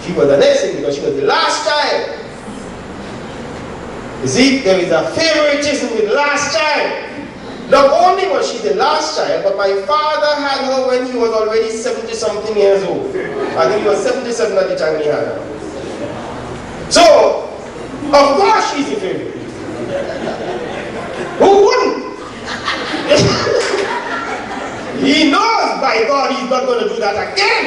She was the next thing because she was the last child. You see, there is a favoritism with last child. Not only was she the last child, but my father had her when he was already 70-something years old. I think he was 77 at the time he had her. So, of course she's the favorite. Who wouldn't? He knows, by God, he's not going to do that again.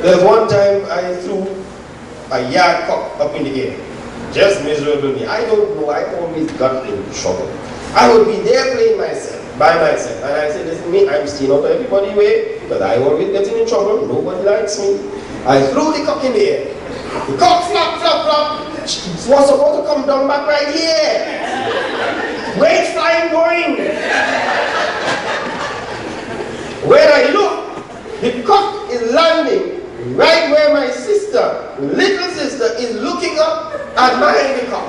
There's one time I threw a yard cock up in the air. Just miserable me. I don't know, I always got in trouble. I would be there playing by myself. And I said, listen me, I'm staying out of everybody's way because I always getting in trouble. Nobody likes me. I threw the cock in the air. The cock flop, flop, flop. It was supposed to come down back right here. Wait, flying going. When I look, the cock is landing right where my sister, little sister, is looking up at the cock.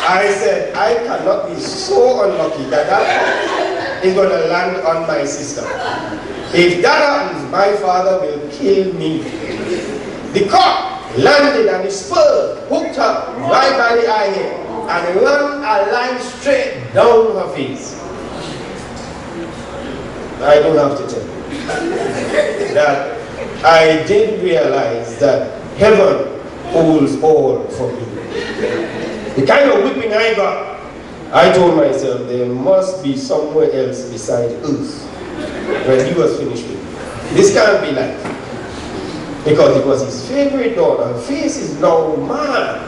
I said, I cannot be so unlucky that cock is going to land on my sister. If that happens, my father will kill me. The cock landed and the spur hooked her right by the eye here and ran a line straight down her face. I don't have to tell you that I did realize that heaven holds all for me. The kind of whipping I got, I told myself there must be somewhere else beside earth when he was finished with me. This can't be life. Because it was his favorite daughter. Her face is now mad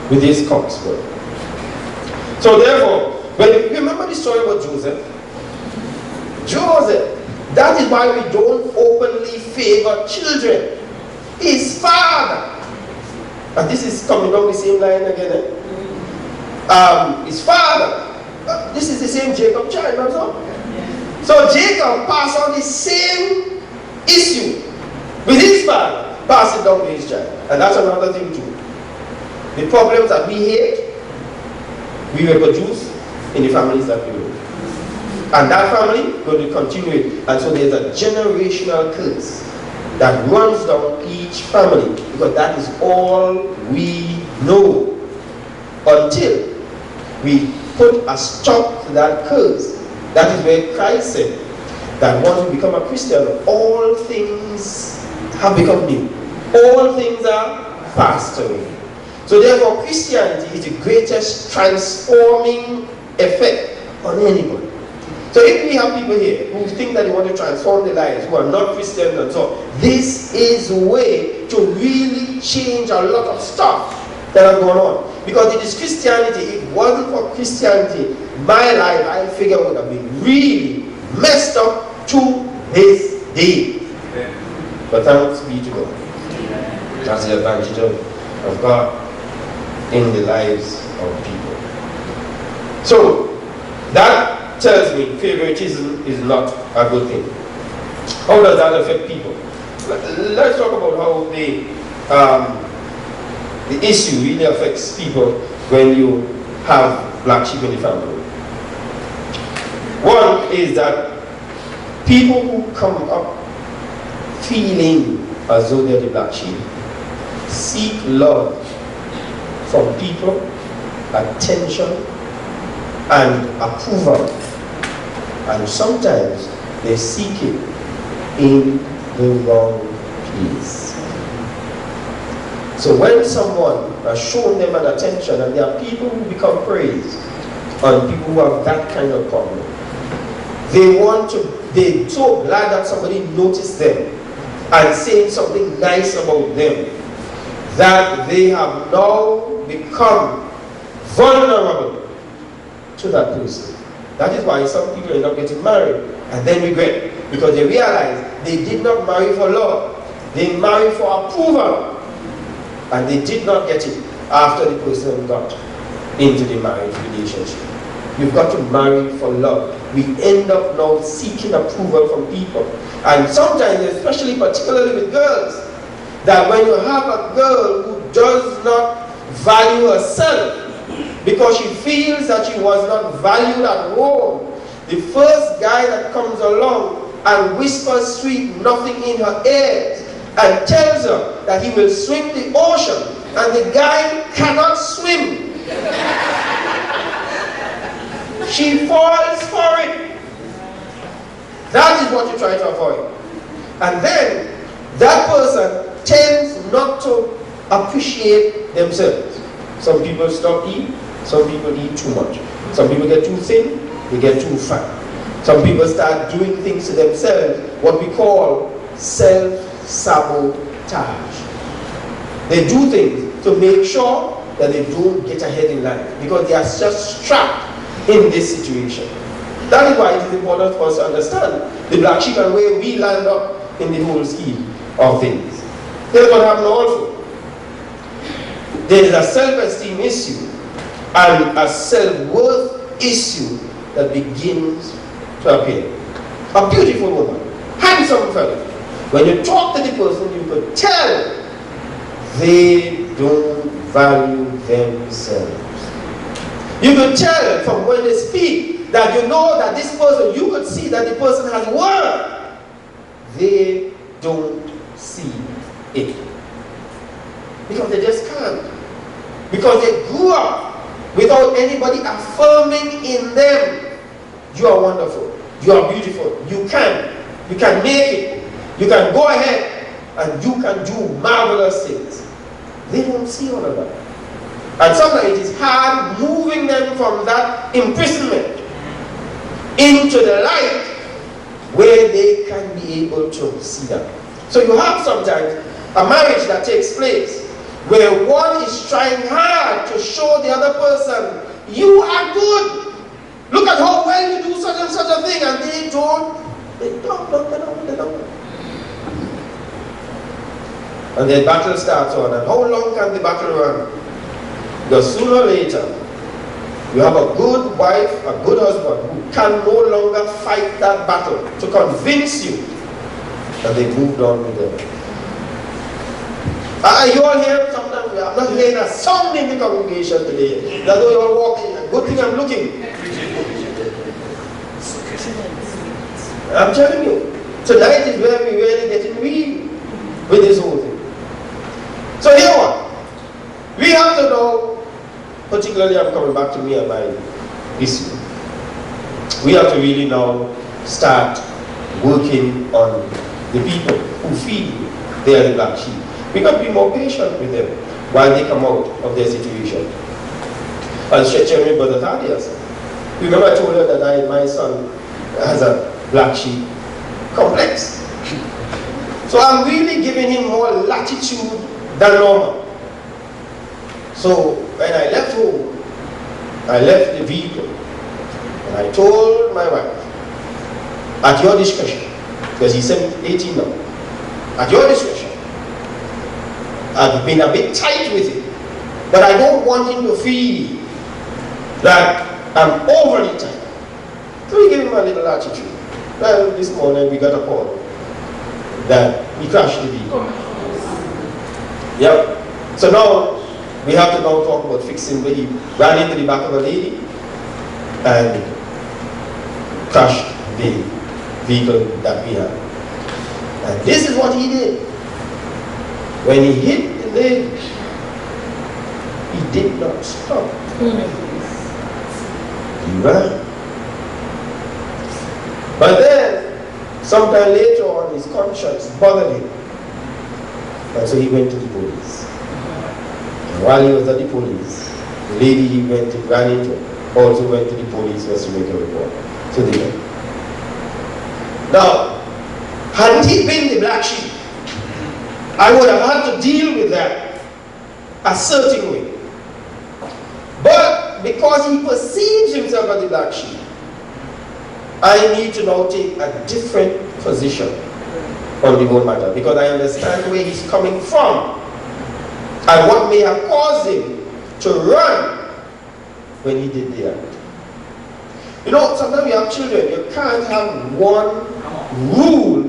with his cockspur. So therefore, when you remember the story about Joseph? Joseph, that is why we don't openly favor children. His father, and this is coming down the same line again. His father, this is the same Jacob child, also. So Jacob passed on the same issue with his father, pass it down to his child. And that's another thing too. The problems that we hate, we reproduce in the families that we know. And that family will continue it. And so there's a generational curse that runs down each family, because that is all we know until we put a stop to that curse. That is where Christ said that once we become a Christian, all things have become new. All things are passed away. So therefore, Christianity is the greatest transforming effect on anybody. So if we have people here who think that they want to transform their lives, who are not Christians and so on, this is a way to really change a lot of stuff that are going on. Because it is Christianity. If it wasn't for Christianity, my life, I figure, would have been really messed up to this day. But thanks be to God. That's the advantage of God in the lives of people. So, that tells me favoritism is not a good thing. How does that affect people? Let's talk about how the issue really affects people when you have black sheep in the family. One is that people who come up feeling as though they're the black sheep seek love from people, attention, and approval. And sometimes they seek it in the wrong place. So when someone has shown them an attention, and there are people who become praised, and people who have that kind of problem, they're so glad that somebody noticed them and saying something nice about them, that they have now become vulnerable to that person. That is why some people end up getting married and then regret, because they realize they did not marry for love. They married for approval, and they did not get it after the person got into the marriage relationship. You've got to marry for love. We end up now seeking approval from people. And sometimes, especially particularly with girls, that when you have a girl who does not value herself because she feels that she was not valued at home, the first guy that comes along and whispers sweet nothing in her ears and tells her that he will swim the ocean, and the guy cannot swim. She falls for it. That is what you try to avoid. And then that person tends not to appreciate themselves. Some people stop eating, some people eat too much. Some people get too thin, they get too fat. Some people start doing things to themselves, what we call self-sabotage. They do things to make sure that they don't get ahead in life because they are just trapped in this situation. That is why it is important for us to understand the black sheep and where we land up in the whole scheme of things. Here's what happened also. There is a self-esteem issue and a self-worth issue that begins to appear. A beautiful woman, handsome fellow. When you talk to the person, you could tell they don't value themselves. You could tell from when they speak that you know that this person, you could see that the person has worth. They don't see it. Because they just can't. Because they grew up without anybody affirming in them, you are wonderful, you are beautiful, you can make it, you can go ahead, and you can do marvelous things. They don't see all of that. And sometimes it is hard moving them from that imprisonment into the light where they can be able to see that. So you have sometimes a marriage that takes place where one is trying hard to show the other person, you are good. Look at how well you do such and such a thing, and they don't. And the battle starts on, and how long can the battle run? Because sooner or later, you have a good wife, a good husband, who can no longer fight that battle to convince you that they moved on with them. Are you all here? Sometimes I'm not hearing a sound in the congregation today. That's why you all walking. Good thing I'm looking. I'm telling you, tonight is where we really get in real with this whole thing. So here what? We have to know, particularly I'm coming back to me and my issue. We have to really now start working on the people who feel they are the black sheep. We got to be more patient with them while they come out of their situation. I'll stretch on with Brother Thaddeus. Remember I told her that my son has a black sheep complex. So I'm really giving him more latitude than normal. So when I left home, I left the vehicle and I told my wife, at your discretion, because he's 18 now, at your discretion, I've been a bit tight with it, but I don't want him to feel that I'm overly tight. So we gave him a little latitude. Well, this morning we got a call that we crashed the vehicle. Yep. So now we have to now talk about fixing the vehicle. Ran into the back of a lady and crashed the vehicle that we had. And this is what he did. When he hit the lady, he did not stop. He ran. But then, sometime later on, his conscience bothered him. And so he went to the police. And while he was at the police, the lady he ran into also went to the police just to make a report. So they went. Now, hadn't he been the black sheep, I would have had to deal with that a certain way. But because he perceives himself as the black sheep, I need to now take a different position on the whole matter, because I understand where he's coming from and what may have caused him to run when he did the act. You know, sometimes we have children, you can't have one rule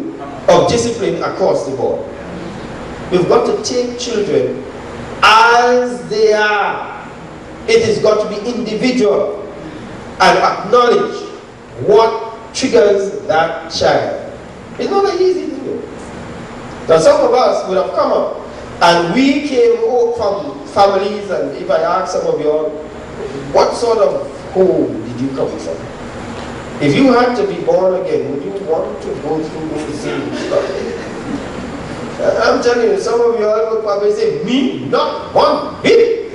of discipline across the board. You've got to take children as they are. It has got to be individual and acknowledge what triggers that child. It's not an easy thing to do. Now some of us would have come up and we came out from families, and if I ask some of you all, what sort of home did you come from? If you had to be born again, would you want to go through those things? I'm telling you, some of you all would probably say, me, not one bit.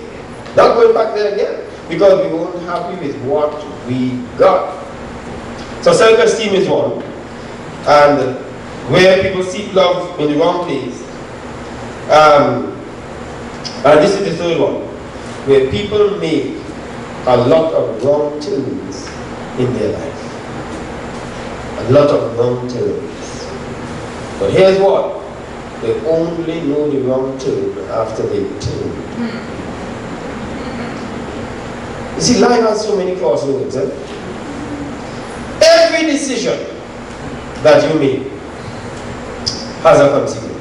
Not going back there again. Because we weren't happy with what we got. So self-esteem is one. And where people seek love in the wrong place. And this is the third one. Where people make a lot of wrong turns in their life. A lot of wrong turns. But here's what. They only know the wrong turn after they turn. You see, life has so many crossroads. Every decision that you make has a consequence.